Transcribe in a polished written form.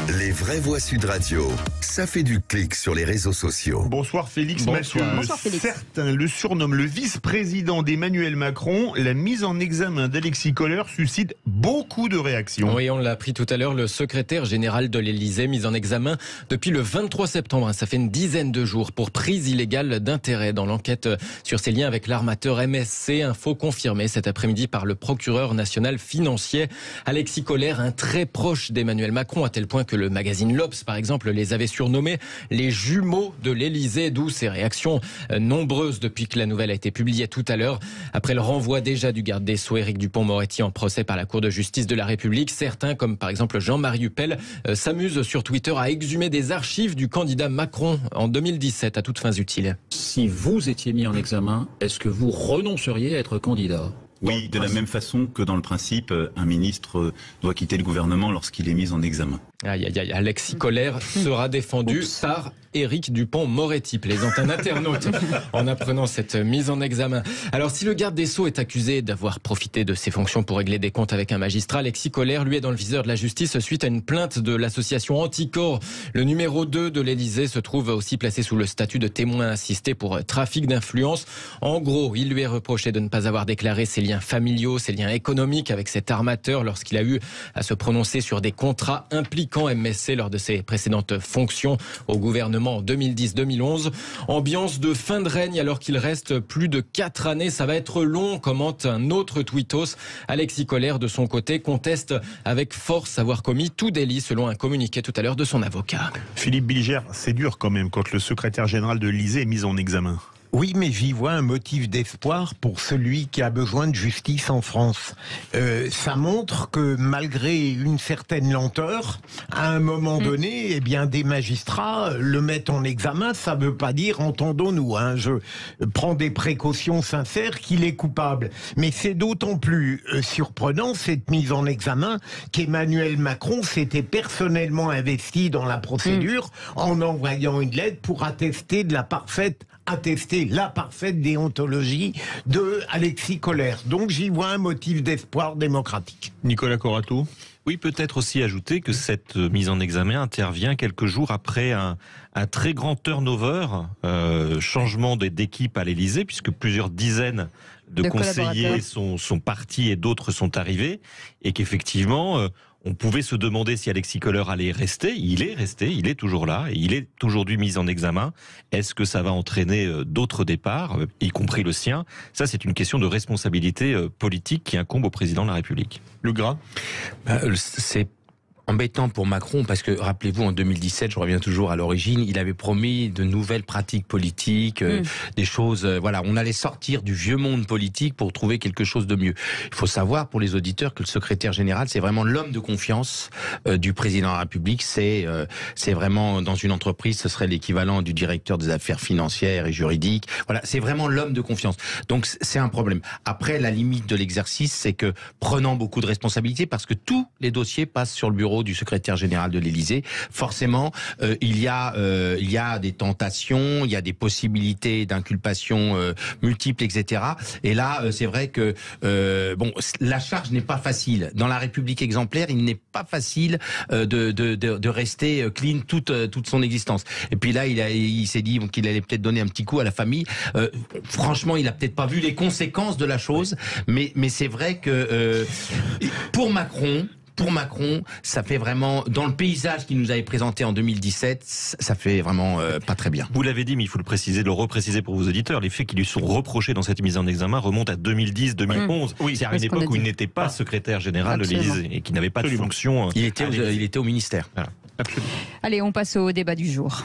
Les vraies voix Sud Radio, ça fait du clic sur les réseaux sociaux. Bonsoir Félix. Bonsoir. Mathieu. Bonsoir Félix. Certains le surnomment le vice-président d'Emmanuel Macron. La mise en examen d'Alexis Kohler suscite beaucoup de réactions. Oui, on l'a appris tout à l'heure, le secrétaire général de l'Élysée mis en examen depuis le 23 septembre. Ça fait une dizaine de jours pour prise illégale d'intérêt dans l'enquête sur ses liens avec l'armateur MSC. Info confirmée cet après-midi par le procureur national financier. Alexis Kohler, un très proche d'Emmanuel Macron, à tel point que le magazine l'Obs, par exemple, les avait surnommés les jumeaux de l'Élysée, d'où ces réactions nombreuses depuis que la nouvelle a été publiée tout à l'heure. Après le renvoi déjà du garde des Sceaux Éric Dupond-Moretti en procès par la Cour de justice de la République, certains, comme par exemple Jean-Marie Huppel, s'amusent sur Twitter à exhumer des archives du candidat Macron en 2017 à toutes fins utiles. Si vous étiez mis en examen, est-ce que vous renonceriez à être candidat ? Oui, de la même façon que dans le principe, un ministre doit quitter le gouvernement lorsqu'il est mis en examen. Aïe, aïe, aïe. Alexis Kohler sera défendu par Éric Dupond-Moretti, plaisante un internaute en apprenant cette mise en examen. Alors, si le garde des Sceaux est accusé d'avoir profité de ses fonctions pour régler des comptes avec un magistrat, Alexis Kohler, lui, est dans le viseur de la justice suite à une plainte de l'association Anticorps. Le numéro 2 de l'Élysée se trouve aussi placé sous le statut de témoin assisté pour trafic d'influence. En gros, il lui est reproché de ne pas avoir déclaré ses liens familiaux, ses liens économiques avec cet armateur lorsqu'il a eu à se prononcer sur des contrats impliquant MSC lors de ses précédentes fonctions au gouvernement en 2010-2011. Ambiance de fin de règne alors qu'il reste plus de 4 années. Ça va être long, commente un autre tweetos. Alexis Kohler, de son côté, conteste avec force avoir commis tout délit selon un communiqué tout à l'heure de son avocat. Philippe Bilger, c'est dur quand même quand le secrétaire général de l'Élysée est mis en examen. Oui, mais j'y vois un motif d'espoir pour celui qui a besoin de justice en France. Ça montre que malgré une certaine lenteur, à un moment donné, eh bien, des magistrats le mettent en examen. Ça ne veut pas dire, entendons-nous, hein, je prends des précautions sincères, qu'il est coupable. Mais c'est d'autant plus surprenant, cette mise en examen, qu'Emmanuel Macron s'était personnellement investi dans la procédure en envoyant une lettre pour attester la parfaite déontologie de Alexis Kohler. Donc j'y vois un motif d'espoir démocratique. Nicolas Corato. Oui, peut-être aussi ajouter que cette mise en examen intervient quelques jours après un très grand turnover, changement d'équipe à l'Élysée, puisque plusieurs dizaines de conseillers sont partis et d'autres sont arrivés, et qu'effectivement, on pouvait se demander si Alexis Kohler allait rester. Il est resté, il est toujours là, et il est aujourd'hui mis en examen. Est-ce que ça va entraîner d'autres départs, y compris le sien ? Ça, c'est une question de responsabilité politique qui incombe au président de la République. Le Gras. C'est embêtant pour Macron parce que, rappelez-vous, en 2017, je reviens toujours à l'origine, il avait promis de nouvelles pratiques politiques, des choses, voilà, on allait sortir du vieux monde politique pour trouver quelque chose de mieux. Il faut savoir pour les auditeurs que le secrétaire général, c'est vraiment l'homme de confiance du président de la République. C'est vraiment, dans une entreprise, ce serait l'équivalent du directeur des affaires financières et juridiques. Voilà, c'est vraiment l'homme de confiance. Donc c'est un problème. Après, la limite de l'exercice, c'est que prenant beaucoup de responsabilités, parce que tous les dossiers passent sur le bureau du secrétaire général de l'Élysée, forcément, il y a des tentations, il y a des possibilités d'inculpation multiples, etc. Et là, c'est vrai que la charge n'est pas facile. Dans la République exemplaire, il n'est pas facile de rester clean toute son existence. Et puis là, il s'est dit qu'il allait peut-être donner un petit coup à la famille. Franchement, il a peut-être pas vu les conséquences de la chose, mais c'est vrai que pour Macron, ça fait vraiment, dans le paysage qu'il nous avait présenté en 2017, ça fait vraiment pas très bien. Vous l'avez dit, mais il faut le repréciser pour vos auditeurs. Les faits qui lui sont reprochés dans cette mise en examen remontent à 2010-2011. Oui, c'est à une époque où il n'était pas secrétaire général de l'Élysée et qui n'avait pas de fonction. Il était au ministère. Voilà. Allez, on passe au débat du jour.